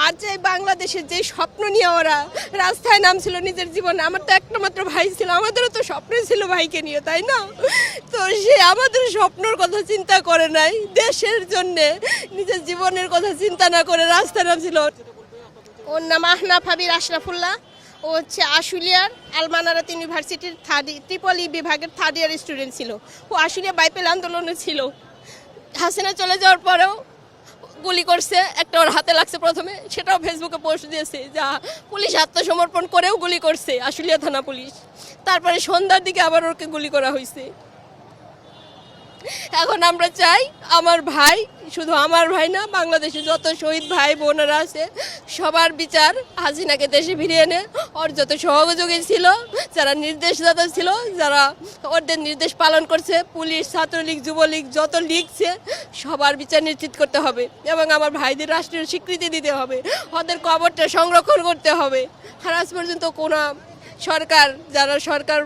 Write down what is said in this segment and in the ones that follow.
আর যে বাংলাদেশের যে স্বপ্ন নিয়ে ওরা রাস্তায় নামছিল নিজের জীবনে, আমার তো একটা মাত্র ভাই ছিল, আমাদেরও তো স্বপ্ন ছিল ভাইকে নিয়ে, তাই না? তো সে আমাদের স্বপ্নর কথা চিন্তা করে নাই, দেশের জন্যে নিজের জীবনের কথা চিন্তা না করে রাস্তায় নামছিল। ওর নাম আহনাফ হাবিব আশরাফুল্লাহ। ও হচ্ছে আশুলিয়ার আলমানারাত ইউনিভার্সিটির ট্রিপল ই বিভাগের 3rd ইয়ার স্টুডেন্ট ছিল। ও আশুলিয়া বাইপেল আন্দোলনে ছিল। হাসিনা চলে যাওয়ার পরেও গুলি করছে, একটা ওর হাতে লাগছে প্রথমে, সেটাও ফেসবুকে পোস্ট দিয়েছে, যা পুলিশ আত্মসমর্পণ করেও গুলি করছে আশুলিয়া থানা পুলিশ। তারপরে সন্ধ্যার দিকে আবার ওকে গুলি করা হয়েছে। এখন আমরা চাই আমার ভাই, শুধু আমার ভাই না, বাংলাদেশে যত শহীদ ভাই বোনেরা আছে সবার বিচার, হাসিনাকে দেশে ফিরিয়ে এনে ওর যত সহযোগী ছিল, যারা নির্দেশদাতা ছিল, যারা ওদের নির্দেশ পালন করছে, পুলিশ, ছাত্রলীগ, যুবলীগ, যত লিগছে, সবার বিচার নিশ্চিত করতে হবে এবং আমার ভাইদের রাষ্ট্রীয় স্বীকৃতি দিতে হবে, ওদের কবরটা সংরক্ষণ করতে হবে। আর আজ পর্যন্ত কোনো সরকার, যারা সরকার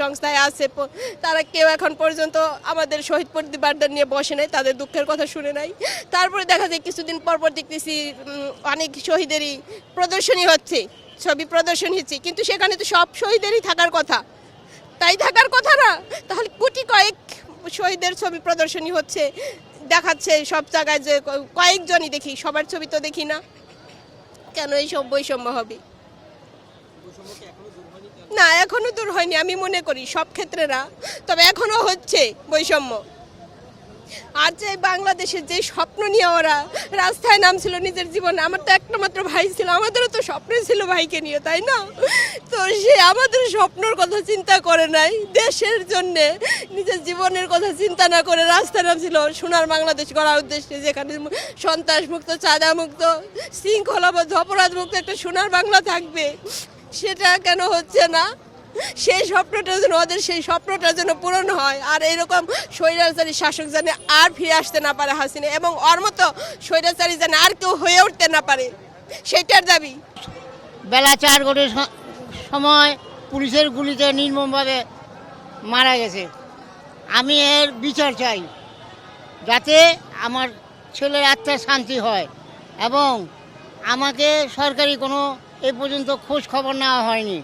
সংস্থায় আছে, তারা কেউ এখন পর্যন্ত আমাদের শহীদ প্রতিবারটা নিয়ে বসে নাই, তাদের দুঃখের কথা শুনে নাই। তারপরে দেখা যায় কিছুদিন পর দেখতেছি অনেক শহীদেরই প্রদর্শনী হচ্ছে, ছবি প্রদর্শনী হচ্ছে, কিন্তু সেখানে তো সব শহীদেরই থাকার কথা, তাই থাকার কথা না? তাহলে কোটি কয়েক শহীদের ছবি প্রদর্শনী হচ্ছে, দেখাচ্ছে সব জায়গায়, যে কয়েকজনই দেখি, সবার ছবি তো দেখি না। কেন এই সব বৈষম্য হবে? না, এখনো দূর হয়নি আমি মনে করি, সব ক্ষেত্রে না, তবে এখনো হচ্ছে বৈষম্য। আর যে বাংলাদেশের যে স্বপ্ন নিয়ে ওরা রাস্তায় নামছিল নিজের জীবনে, আমার তো একটা মাত্র ভাই ছিল, আমাদেরও তো স্বপ্ন ছিল ভাইকে নিয়ে, তাই না? তো সে আমাদের স্বপ্নর কথা চিন্তা করে নাই, দেশের জন্যে নিজের জীবনের কথা চিন্তা না করে রাস্তায় নামছিল সোনার বাংলাদেশ গড়ার উদ্দেশ্যে, যেখানে সন্ত্রাস মুক্ত, চাঁদা মুক্ত, শৃঙ্খলাবদ্ধ, অপরাধ মুক্ত একটা সোনার বাংলা থাকবে। সেটা কেন হচ্ছে না? সেই স্বপ্নটা যেন, ওদের সেই স্বপ্নটা যেন পূরণ হয়, আর এইরকম স্বৈরাচারী শাসক যেন আর ফিরে আসতে না পারে হাসিনা, এবং ওর মতো স্বৈরাচারী যেন আর কেউ হয়ে উঠতে না পারে, সেটার দাবি। বেলা 4 ঘটির সময় পুলিশের গুলিতে নির্মমভাবে মারা গেছে। আমি এর বিচার চাই, যাতে আমার ছেলের আত্মার শান্তি হয়, এবং আমাকে সরকারি কোনো এ পর্যন্ত খোঁজ খবর নেওয়া হয়নি।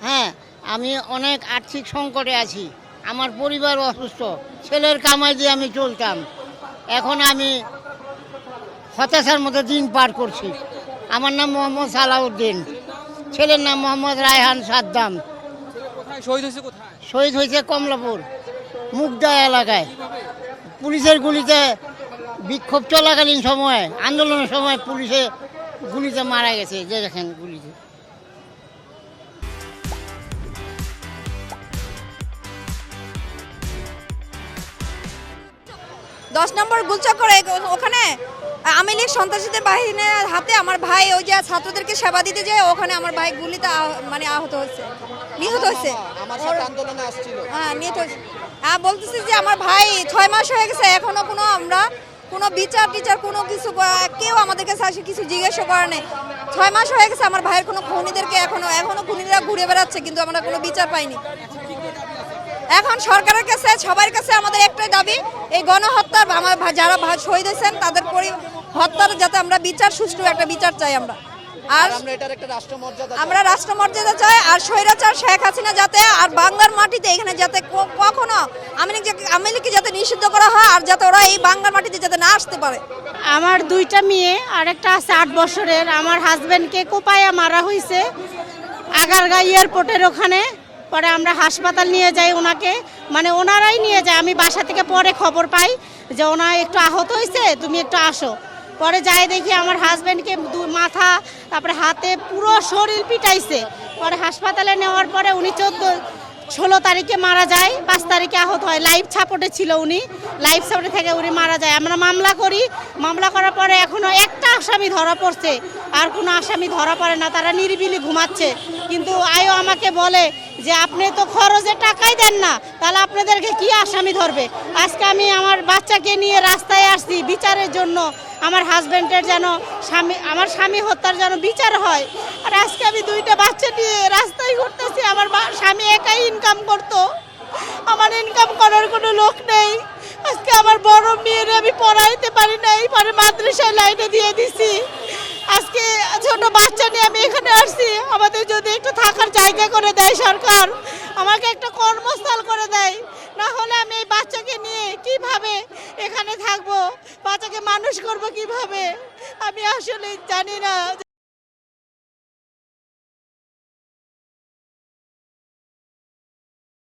হ্যাঁ, আমি অনেক আর্থিক সংকটে আছি, আমার পরিবার অসুস্থ, ছেলের কামাই দিয়ে আমি চলতাম, এখন আমি হতাশার মধ্যে দিন পার করছি। আমার নাম মোহাম্মদ সালাউদ্দিন, ছেলের নাম মোহাম্মদ রায়হান সাদ্দাম। শহীদ হয়েছে কমলাপুর মুগদা এলাকায়, পুলিশের গুলিতে, বিক্ষোভ চলাকালীন সময়ে, আন্দোলনের সময় পুলিশে গুলিতে মারা গেছে, যে দেখেন গুলিতে। 10 নম্বর গুলচক্করে ওখানে আওয়ামী লীগ সন্ত্রাসীদের বাহিনীর হাতে আমার ভাই ওই যে ছাত্রদেরকে সেবা দিতে যায়, ওখানে আমার ভাই গুলিতে মানে আহত হয়েছে, নিহত হয়েছে। হ্যাঁ, নিহত হয়েছে। হ্যাঁ, বলতেছি যে আমার ভাই 6 মাস হয়ে গেছে, এখনো আমরা কোনো বিচার টিচার কোনো কিছু, কেউ আমাদের কাছে আসে কিছু জিজ্ঞাসা করে নেই। 6 মাস হয়ে গেছে আমার ভাইয়ের কোনো খুনিদেরকে, এখনো খুনিরা ঘুরে বেড়াচ্ছে, কিন্তু আমরা কোনো বিচার পাইনি। এখন সরকারের কাছে, সবার কাছে আমাদের একটাই দাবি, এই গণহত্যা, আমার যারা শহীদ হয়েছেন তাদের হত্যার যাতে আমরা বিচার, সুষ্ঠু একটা বিচার চাই আমরা। আর আমরা রাষ্ট্রমর্যাদা চাই, আর স্বৈরাচার শেখ হাসিনা যাতে আর বাংলার মাটিতে এখানে যাতে কখনো আওয়ামী লীগকে যাতে নিষিদ্ধ করা হয়, আর যাতে ওরা এই বাংলার মাটিতে যাতে না আসতে পারে। আমার 2টা মেয়ে আর একটা আছে 8 বছরের। আমার হাজব্যান্ডকে কোপায়া মারা হয়েছে আগারগাঁ এয়ারপোর্টের ওখানে। পরে আমরা হাসপাতাল নিয়ে যাই ওনাকে, মানে ওনারাই নিয়ে যায়। আমি বাসা থেকে পরে খবর পাই যে ওনা একটু আহত হয়েছে, তুমি একটু আসো। পরে যাই দেখি আমার হাজব্যান্ডকে মাথা, তারপরে হাতে, পুরো শরীর পিটাইছে। পরে হাসপাতালে নেওয়ার পরে উনি 16 তারিখে মারা যায়, 5 তারিখে আহত হয়। লাইফ সাপোর্টে ছিল উনি, লাইফ সাপোর্টে থেকে উনি মারা যায়। আমরা মামলা করি, মামলা করার পরে এখনও একটা আসামি ধরা পড়ছে, আর কোনো আসামি ধরা পড়ে না, তারা নিরিবিলি ঘুমাচ্ছে। কিন্তু আয়ও আমাকে বলে যে আপনি তো খরচের টাকাই দেন না, তাহলে আপনাদেরকে কি আসামি ধরবে। আজকে আমি আমার বাচ্চাকে নিয়ে রাস্তায় আসছি বিচারের জন্য, আমার হাজব্যান্ডের যেন আমার স্বামী হত্যার যেন বিচার হয়। আর আজকে আমি 2টা বাচ্চা নিয়ে রাস্তায় ঘুরতেছি। আমার স্বামী একাই ইনকাম করতো, আমার ইনকাম করার কোনো লোক নেই। আজকে আমার বড় মেয়ের আমি পড়াইতে পারি নাই, পরে মাদ্রাসায় লাইনে দিয়ে দিছি। আজকে ছোট বাচ্চা নিয়ে আমি এখানে আসছি, আমাদের যদি একটু থাকার জায়গা করে দেয় সরকার, আমাকে একটা কর্মস্থল করে দেয়, না হলে আমি এই বাচ্চাকে নিয়ে কিভাবে এখানে থাকবো, বাচ্চাকে মানুষ করব কিভাবে, আমি আসলে জানি না।